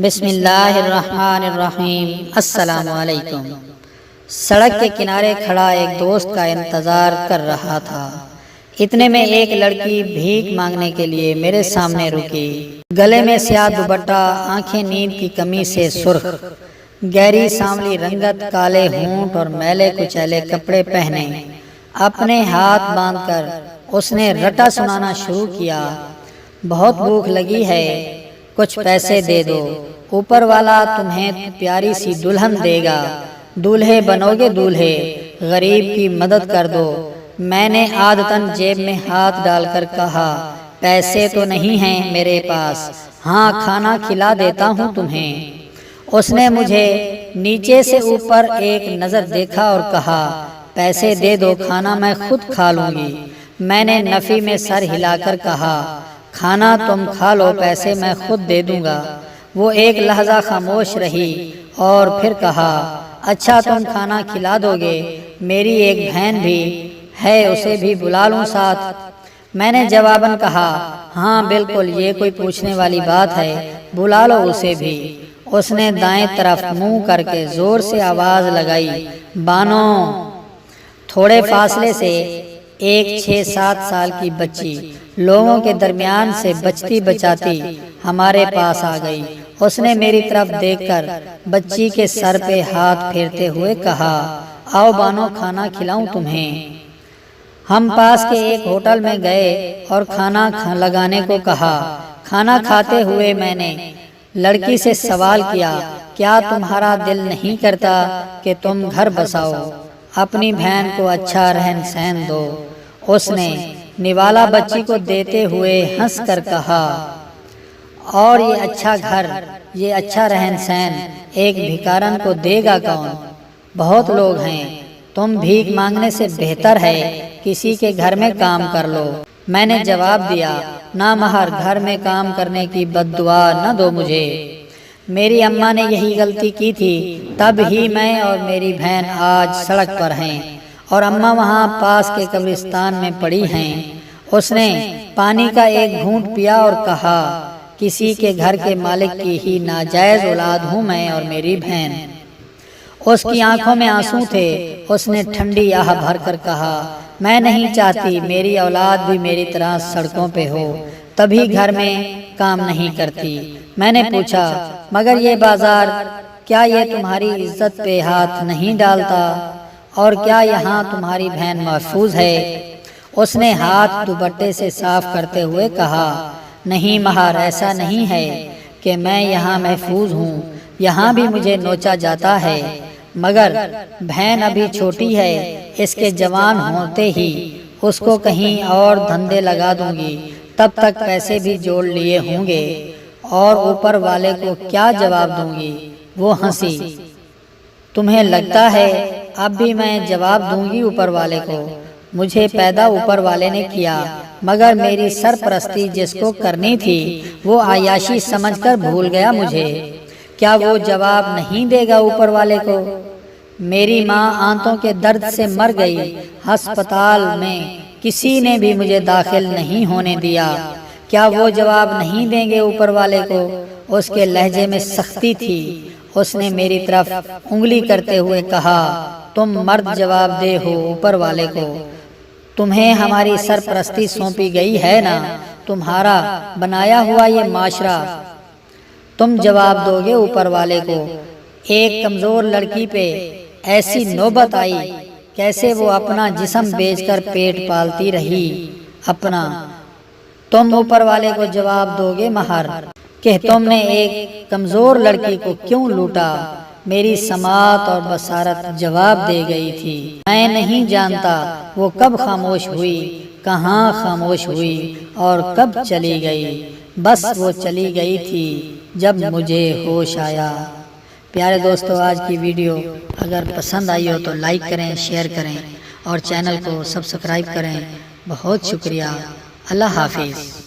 بسم اللہ الرحمن الرحیم۔ السلام علیکم۔ سڑک کے کنارے کھڑا ایک دوست کا انتظار کر رہا تھا۔ اتنے میں ایک لڑکی بھیک مانگنے کے لیے میرے سامنے رکی۔ گلے میں سیاہ دوپٹہ، آنکھیں نیند کی کمی سے سرخ، گہری سانولی رنگت، کالے ہونٹ اور میلے کچیلے کپڑے پہنے، اپنے ہاتھ باندھ کر اس نے رٹا سنانا شروع کیا۔ بہت بھوک لگی ہے، کچھ پیسے دے دو، اوپر والا تمہیں پیاری سی دلہن دے گا، دولہے بنو گے دولہے، غریب کی مدد کر دو۔ میں نے عادتاً جیب میں ہاتھ ڈال کر کہا، پیسے تو نہیں ہیں میرے پاس، ہاں کھانا کھلا دیتا ہوں تمہیں۔ اس نے مجھے نیچے سے اوپر ایک نظر دیکھا اور کہا، پیسے دے دو، کھانا میں خود کھا لوں گی۔ میں نے نفی میں سر ہلا کر کہا، کھانا تم کھا لو، پیسے میں خود دے دوں گا۔ وہ ایک لحظہ خاموش رہی اور پھر کہا، اچھا تم کھانا کھلا دو گے، میری ایک بہن بھی ہے، اسے بھی بلا لوں ساتھ؟ میں نے جواباً کہا، ہاں بالکل، یہ کوئی پوچھنے والی بات ہے، بلا لو اسے بھی۔ اس نے دائیں طرف منہ کر کے زور سے آواز لگائی، بانو۔ تھوڑے فاصلے سے ایک 6-7 سال کی بچی لوگوں کے درمیان سے بچتی بچاتی ہمارے پاس آ گئی۔ اس نے میری طرف دیکھ کر بچی کے سر پہ ہاتھ پھیرتے ہوئے کہا، آؤ بانو، کھانا کھلاؤں تمہیں۔ ہم پاس کے ایک ہوٹل میں گئے اور کھانا لگانے کو کہا۔ کھانا کھاتے ہوئے میں نے لڑکی سے سوال کیا، کیا تمہارا دل نہیں کرتا کہ تم گھر بساؤ، اپنی بہن کو اچھا رہن سہن دو؟ اس نے نوالا بچی کو دیتے ہوئے ہنس کر کہا، اور یہ اچھا گھر، یہ اچھا رہن سہن ایک بھکارن کو دے گا کون؟ بہت لوگ ہیں، تم بھیک مانگنے سے بہتر ہے کسی کے گھر میں کام کر لو۔ میں نے جواب دیا، نہ مہر، گھر میں کام کرنے کی بد دعا نہ دو مجھے۔ میری اماں نے یہی غلطی کی تھی، تب ہی میں اور میری بہن آج سڑک پر ہیں، اور اماں وہاں پاس کے قبرستان میں پڑی ہیں۔ اس نے پانی کا ایک گھونٹ پیا اور کہا، کسی کے گھر کے مالک کی ہی ناجائز اولاد ہوں میں اور میری بہن۔ اس کی آنکھوں میں آنسو تھے۔ اس نے ٹھنڈی آہ بھر کر کہا، میں نہیں چاہتی میری اولاد بھی میری طرح سڑکوں پہ ہو، تبھی گھر میں کام نہیں کرتی۔ میں نے پوچھا، مگر یہ بازار، کیا یہ تمہاری عزت پہ ہاتھ نہیں ڈالتا؟ اور کیا یہاں تمہاری بہن محفوظ ہے؟ اس نے ہاتھ دوپٹے سے صاف کرتے ہوئے کہا، نہیں مہر، ایسا نہیں ہے کہ میں یہاں محفوظ ہوں، یہاں بھی مجھے نوچا جاتا ہے، مگر بہن ابھی چھوٹی ہے، اس کے جوان ہوتے ہی اس کو کہیں اور دھندے لگا دوں گی، تب تک پیسے بھی جوڑ لیے ہوں گے، اور اوپر والے کو کیا جواب دوں گی؟ وہ ہنسی۔ تمہیں لگتا ہے اب بھی میں جواب دوں گی اوپر والے کو؟ مجھے پیدا اوپر والے نے کیا، مگر میری سرپرستی جس کو کرنی تھی وہ عیاشی سمجھ کر بھول گیا مجھے۔ کیا وہ جواب نہیں دے گا اوپر والے کو؟ میری ماں آنتوں کے درد سے مر گئی، ہسپتال میں کسی نے بھی مجھے داخل نہیں ہونے دیا۔ کیا وہ جواب نہیں دیں گے اوپر والے کو؟ اس کے لہجے میں سختی تھی۔ اس نے میری طرف انگلی کرتے ہوئے کہا، تم مرد جواب دہ ہو اوپر والے کو، تمہیں ہماری سرپرستی سونپی گئی ہے نا، تمہارا بنایا ہوا یہ معاشرہ، تم جواب دو گے اوپر والے کو۔ ایک کمزور لڑکی پہ ایسی نوبت آئی، کیسے وہ اپنا جسم بیچ کر پیٹ پالتی رہی اپنا، تم اوپر والے کو جواب دو گے مہر کہ تم نے ایک کمزور لڑکی کو کیوں لوٹا؟ میری سماعت اور بصارت جواب دے گئی تھی۔ میں نہیں جانتا وہ کب خاموش ہوئی، کہاں خاموش ہوئی اور کب چلی گئی، بس وہ چلی گئی تھی جب مجھے ہوش آیا۔ پیارے دوستو، آج کی ویڈیو اگر پسند آئی ہو تو لائک کریں، شیئر کریں اور چینل کو سبسکرائب کریں۔ بہت شکریہ۔ اللہ حافظ۔